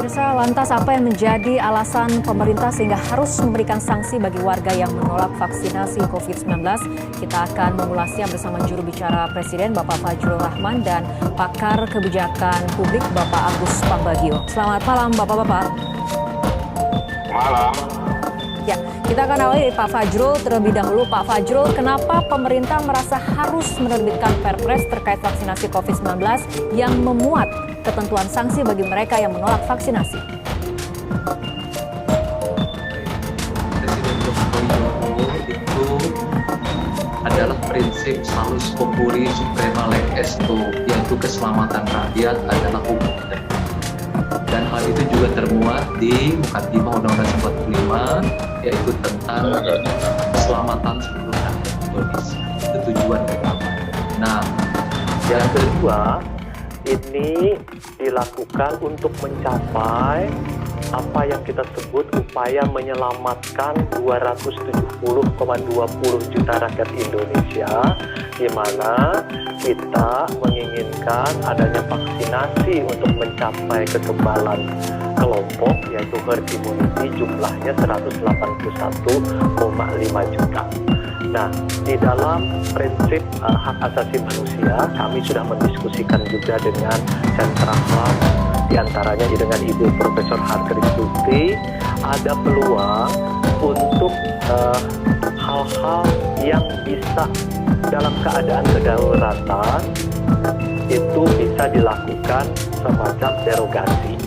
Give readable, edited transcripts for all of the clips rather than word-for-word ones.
Pemirsa, lantas apa yang menjadi alasan pemerintah sehingga harus memberikan sanksi bagi warga yang menolak vaksinasi COVID-19? Kita akan mengulasnya bersama juru bicara Presiden Bapak Fajrul Rahman dan pakar kebijakan publik Bapak Agus Pambagio. Selamat malam Bapak-Bapak. Malam. Ya, kita akan awali dari Pak Fajrul terlebih dahulu. Pak Fajrul, kenapa pemerintah merasa harus menerbitkan Perpres terkait vaksinasi COVID-19 yang memuat ketentuan sanksi bagi mereka yang menolak vaksinasi? Presiden Joko Widodo itu adalah prinsip salus populi suprema lex esto, yaitu keselamatan rakyat adalah hukum. Dan hal itu juga termuat di Mukaddimah Undang-Undang 45, yaitu tentang keselamatan seluruh rakyat Indonesia. Itu tujuan pertama. Nah, yang kedua, ini dilakukan untuk mencapai apa yang kita sebut upaya menyelamatkan 270,20 juta rakyat Indonesia, di mana kita menginginkan adanya vaksinasi untuk mencapai kekebalan kelompok, yaitu herd immunity, jumlahnya 181,5 juta. Nah, di dalam prinsip hak asasi manusia, kami sudah mendiskusikan juga dengan sentra HAM, diantaranya dengan Ibu Profesor Harkristuti, ada peluang untuk hal-hal yang bisa dalam keadaan kedaruratan itu bisa dilakukan semacam derogasi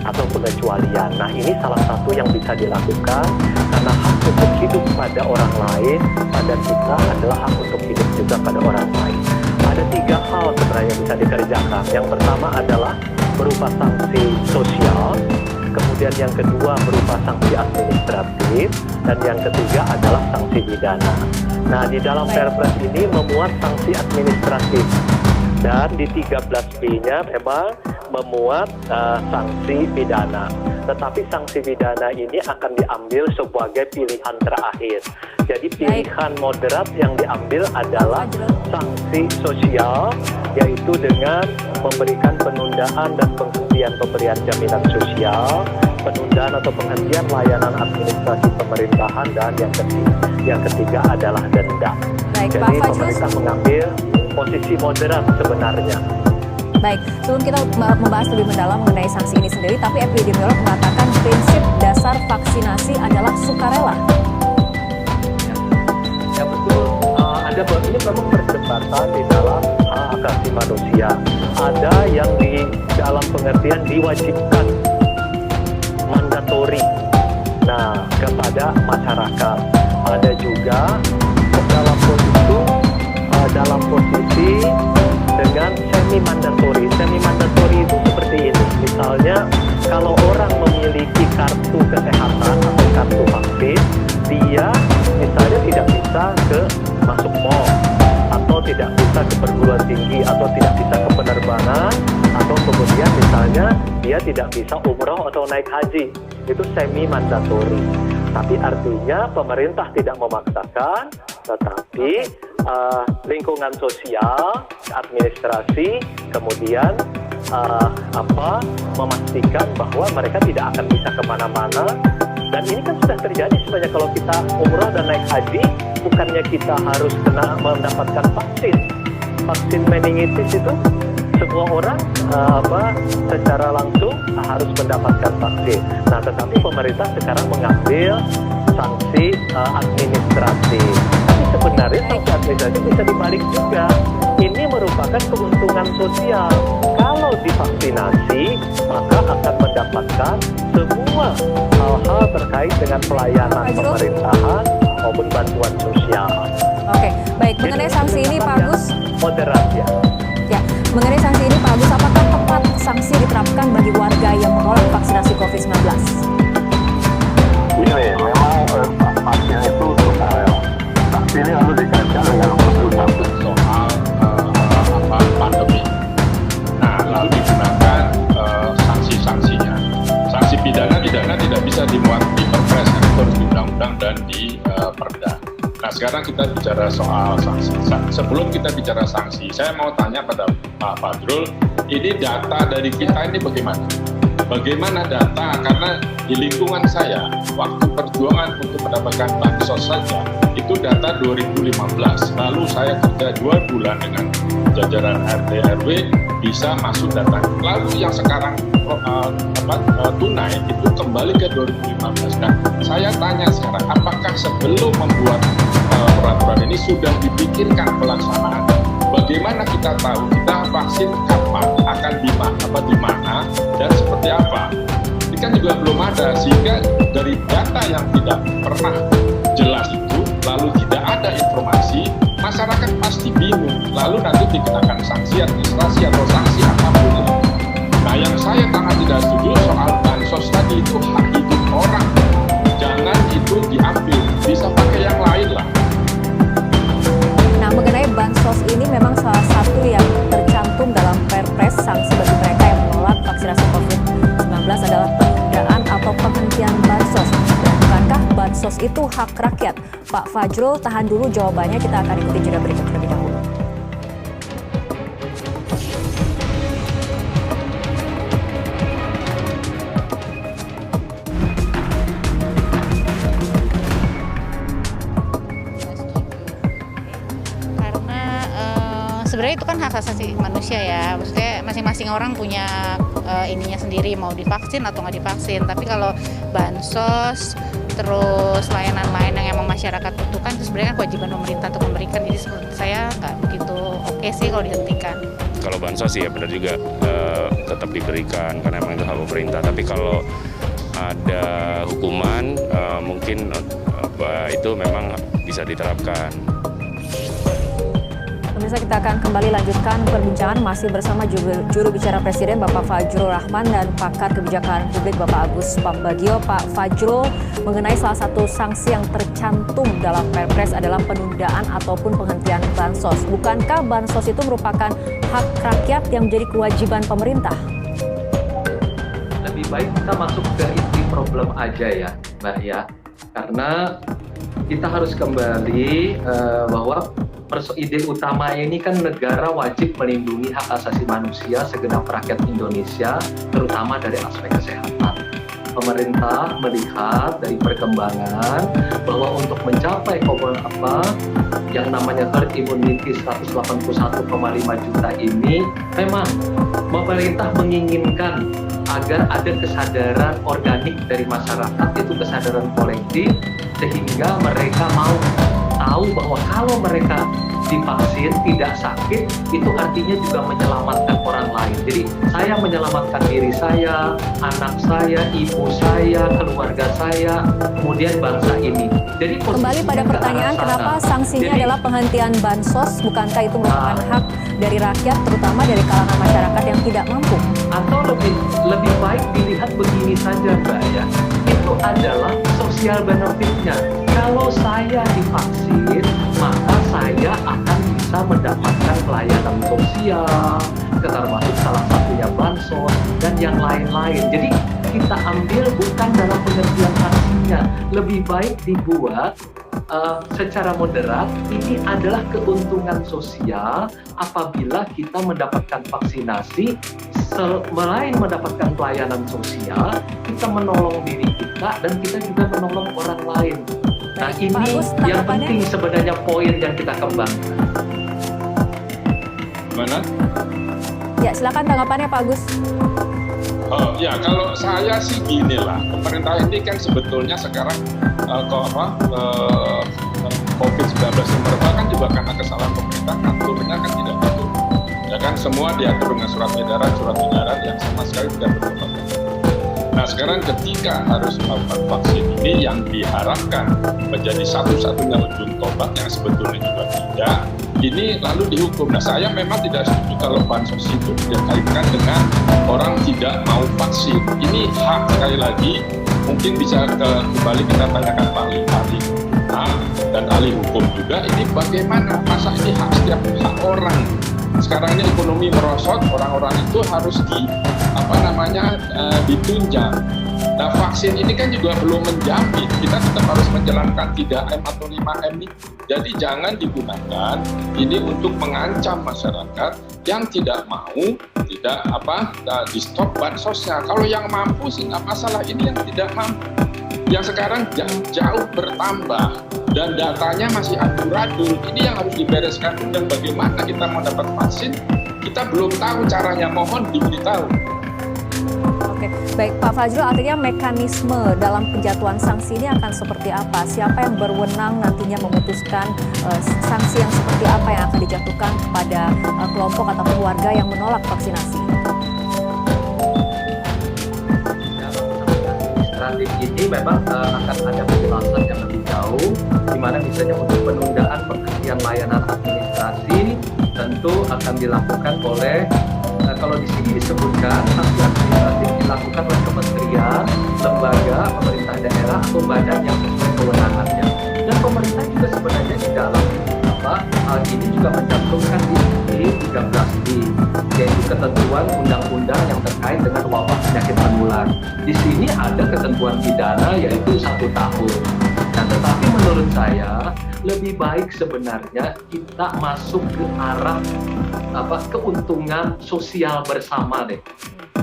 atau pengecualian. Nah, ini salah satu yang bisa dilakukan karena hak untuk hidup pada orang lain, pada kita adalah hak untuk hidup juga pada orang lain. Ada 3 hal sebenarnya yang bisa dikerjakan. Yang pertama adalah berupa sanksi sosial, kemudian yang kedua berupa sanksi administratif, dan yang ketiga adalah sanksi pidana. Nah, di dalam Perpres ini memuat sanksi administratif, dan di 13B-nya memang memuat sanksi pidana. Tetapi sanksi pidana ini akan diambil sebagai pilihan terakhir. Jadi pilihan moderat yang diambil adalah sanksi sosial, yaitu dengan memberikan penundaan dan penghentian pemberian jaminan sosial, penundaan atau penghentian layanan administrasi pemerintahan, dan yang ketiga adalah denda. Baik, jadi pemerintah mengambil posisi moderat sebenarnya. Baik, sebelum kita membahas lebih mendalam mengenai sanksi ini sendiri, tapi epidemiolog mengatakan prinsip dasar vaksinasi adalah sukarela. Ya betul, ada ini memang perdebatan di dalam hak asasi manusia. Ada yang di dalam pengertian diwajibkan, mandatori, nah kepada masyarakat. Ada juga dalam posisi dengan semi-mandatori. Semi-mandatori itu seperti ini. Misalnya, kalau orang memiliki kartu kesehatan atau kartu vaksin, dia misalnya tidak bisa masuk mall, atau tidak bisa ke perguruan tinggi, atau tidak bisa ke penerbangan, atau kemudian misalnya dia tidak bisa umroh atau naik haji. Itu semi-mandatori. Tapi artinya pemerintah tidak memaksakan, tetapi lingkungan sosial, administrasi, kemudian memastikan bahwa mereka tidak akan bisa kemana-mana. Dan ini kan sudah terjadi sebenarnya. Kalau kita umroh dan naik haji, bukannya kita harus mendapatkan vaksin meningitis itu semua orang secara langsung harus mendapatkan vaksin. Nah, tetapi pemerintah sekarang mengambil sanksi administratif. Tapi sebenarnya sanksi administratif bisa dibalik juga. Ini merupakan keuntungan sosial. Kalau divaksinasi, maka akan mendapatkan semua hal-hal terkait dengan pelayanan pemerintahan maupun bantuan sosial. Oke, baik. Mengenai sanksi ini, Pak Agus, moderat ya. Ya, mengenai sanksi ini, Pak Agus, apakah tepat sanksi diterapkan bagi warga yang menolak vaksinasi COVID-19? Ini memang vaksin itu sukarela. Tapi ini harus dikaitkan dengan satu soal pandemi. Nah, lalu digunakan sanksi-sanksinya. Sanksi pidana tidak bisa dimuat di Perpres, itu harus di undang-undang dan di Perda. Nah, sekarang kita bicara soal sanksi. Sebelum kita bicara sanksi, saya mau tanya pada Pak Fajrul, ini data dari kita ini bagaimana? Bagaimana data? Karena di lingkungan saya, waktu perjuangan untuk mendapatkan bansos saja, itu data 2015. Lalu saya kerja 2 bulan dengan jajaran RT RW, bisa masuk data. Lalu yang sekarang tunai itu kembali ke 2015. Nah, saya tanya sekarang, apakah sebelum membuat peraturan ini sudah dipikirkan pelaksanaan? Bagaimana kita tahu kita vaksin kapan, akan di mana dan seperti apa? Ini kan juga belum ada, sehingga dari data yang tidak pernah jelas itu, lalu tidak ada informasi, masyarakat pasti bingung, lalu nanti dikenakan sanksi administrasi atau sanksi apapun. Nah, yang saya sangat tidak setuju soal bansos tadi, itu hak hidup orang, jangan itu diambil, bisa pakai yang lain lah. Nah, mengenai bansos ini memang salah satu yang tercantum dalam Perpres, sanksi bagi mereka yang menolak vaksinasi COVID-19 adalah penundaan atau penghentian bansos. Dan bukankah bansos itu hak rakyat? Pak Fajrul, tahan dulu jawabannya, kita akan ikuti jeda berikut terlebih dahulu. Sebenarnya itu kan hak asasi manusia ya, maksudnya masing-masing orang punya ininya sendiri mau divaksin atau nggak divaksin. Tapi kalau bansos terus layanan lain yang emang masyarakat butuhkan itu sebenarnya kewajiban pemerintah untuk memberikan. Jadi menurut saya nggak begitu oke sih kalau dihentikan. Kalau bansos sih ya benar juga tetap diberikan karena emang itu hak pemerintah. Tapi kalau ada hukuman mungkin itu memang bisa diterapkan. Pemirsa, kita akan kembali lanjutkan perbincangan masih bersama juru bicara Presiden Bapak Fajrul Rahman dan pakar kebijakan publik Bapak Agus Pambagio. Pak Fajrul, mengenai salah satu sanksi yang tercantum dalam Perpres adalah penundaan ataupun penghentian bansos. Bukankah bansos itu merupakan hak rakyat yang menjadi kewajiban pemerintah? Lebih baik kita masuk ke inti problem aja ya, Mbak ya. Karena kita harus kembali bahwa ide utama ini kan negara wajib melindungi hak asasi manusia segenap rakyat Indonesia, terutama dari aspek kesehatan. Pemerintah melihat dari perkembangan bahwa untuk mencapai yang namanya herd immunity 181,5 juta ini, memang pemerintah menginginkan agar ada kesadaran organik dari masyarakat, itu kesadaran kolektif, sehingga mereka mau tahu bahwa kalau mereka divaksin tidak sakit, itu artinya juga menyelamatkan orang lain. Jadi saya menyelamatkan diri saya, anak saya, ibu saya, keluarga saya, kemudian bangsa ini. Jadi kembali pada pertanyaan, kenapa sanksinya adalah penghentian bansos? Bukankah itu merupakan hak dari rakyat, terutama dari kalangan masyarakat yang tidak mampu? Atau lebih baik dilihat begini saja, Mbak ya, itu adalah sosial benefitnya. Kalau saya divaksin, maka saya akan bisa mendapatkan pelayanan sosial, termasuk salah satunya bansos dan yang lain-lain. Jadi kita ambil bukan dalam pengertian sanksinya, lebih baik dibuat secara moderat. Ini adalah keuntungan sosial apabila kita mendapatkan vaksinasi, selain mendapatkan pelayanan sosial, kita menolong diri kita dan kita juga menolong orang lain. Nah, ini yang penting sebenarnya poin yang kita kembangkan. Mana? Ya, silakan tanggapannya Pak Agus. Ya, kalau saya sih gini lah, pemerintah ini kan sebetulnya sekarang COVID-19 merebak kan juga karena kesalahan pemerintah, aturnya kan tidak betul. Ya kan, semua diatur dengan surat edaran yang sama sekali tidak bertentangan. Nah, sekarang ketika harus melakukan vaksin ini yang diharapkan menjadi satu-satunya ujung tombak yang sebetulnya juga tidak, ini lalu dihukum. Nah, saya memang tidak setuju kalau bansos itu dikaitkan dengan orang tidak mau vaksin. Ini hak, sekali lagi, mungkin bisa kembali kita tanyakan Pak ahli dan ahli hukum juga, ini bagaimana, masa ini hak setiap hak orang. Sekarang ini ekonomi merosot, orang-orang itu harus ditunjang. Nah, vaksin ini kan juga belum menjamin, kita tetap harus menjalankan 3M atau 5M ini. Jadi jangan digunakan ini untuk mengancam masyarakat yang tidak mau, di stop bansosnya. Kalau yang mampu sih nggak masalah, ini yang tidak mampu. Yang sekarang jauh bertambah dan datanya masih amburadul. Ini yang harus dibereskan, dan bagaimana kita mau dapat vaksin, kita belum tahu caranya, mohon diberitahu. Oke, baik Pak Fajrul, artinya mekanisme dalam penjatuhan sanksi ini akan seperti apa? Siapa yang berwenang nantinya memutuskan sanksi yang seperti apa yang akan dijatuhkan kepada kelompok ataupun warga yang menolak vaksinasi? Administratif ini memang akan ada penjelasan yang lebih jauh, di mana misalnya untuk penundaan penghentian layanan administrasi tentu akan dilakukan oleh kalau di sini disebutkan sanksi administratif dilakukan oleh kementerian, lembaga, pemerintah daerah atau badan yang sesuai kewenangannya. Dan pemerintah juga sebenarnya di dalam hal ini juga mencantumkan di 13D, yaitu ketentuan undang-undang yang terkait dengan wabah penyakit menular. Di sini ada ketentuan pidana yaitu 1 tahun. Nah, tetapi menurut saya lebih baik sebenarnya kita masuk ke arah keuntungan sosial bersama deh.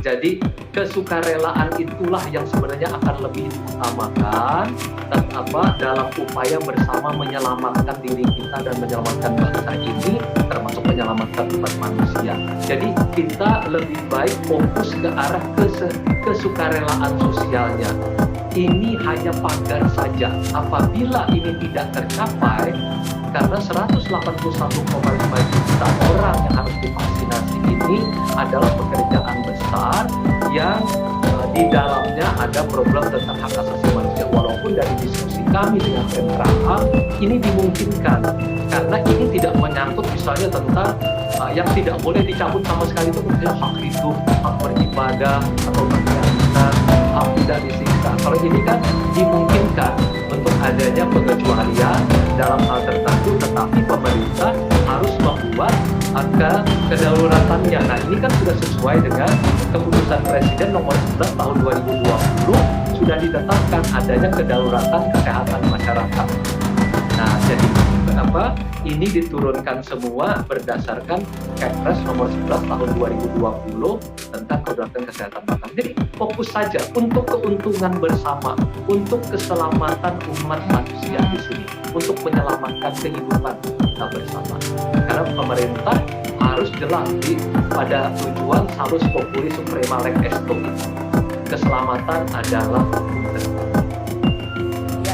Jadi kesukarelaan itulah yang sebenarnya akan lebih diutamakan dan dalam upaya bersama menyelamatkan diri kita dan menyelamatkan bangsa ini, termasuk menyelamatkan umat manusia. Jadi kita lebih baik fokus ke arah kesukarelaan sosialnya. Ini hanya pagar saja. Apabila ini tidak tercapai, karena 181,5 juta orang yang harus divaksinasi ini adalah pekerjaan besar yang di dalamnya ada problem tentang hak asasi manusia. Walaupun dari diskusi kami dengan Menkumham ini dimungkinkan, karena ini tidak menyangkut misalnya tentang yang tidak boleh dicabut sama sekali itu misalnya hak hidup, hak beribadah atau berkeyakinan, hak tidak disiksa. Kalau ini kan dimungkinkan untuk adanya pengecualian dalam hal tertentu, tetapi pemerintah harus membuat kedaulatannya. Nah, ini kan sudah sesuai dengan keputusan Presiden nomor 11 tahun 2020, sudah ditetapkan adanya kedaulatan kesehatan masyarakat. Nah, jadi ini diturunkan semua berdasarkan Kepres nomor 11 tahun 2020 tentang kedaulatan kesehatan masyarakat. Jadi fokus saja untuk keuntungan bersama, untuk keselamatan umat manusia di sini, untuk menyelamatkan kehidupan kita bersama. Karena pemerintah harus jelas pada tujuan salus populi suprema lex esto. Keselamatan adalah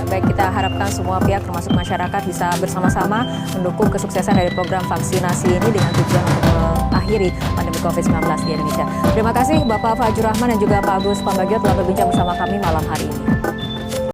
Baik, kita harapkan semua pihak termasuk masyarakat bisa bersama-sama mendukung kesuksesan dari program vaksinasi ini dengan tujuan untuk mengakhiri pandemi COVID-19 di Indonesia. Terima kasih Bapak Fajrul Rahman dan juga Pak Agus Pambagio telah berbincang bersama kami malam hari ini.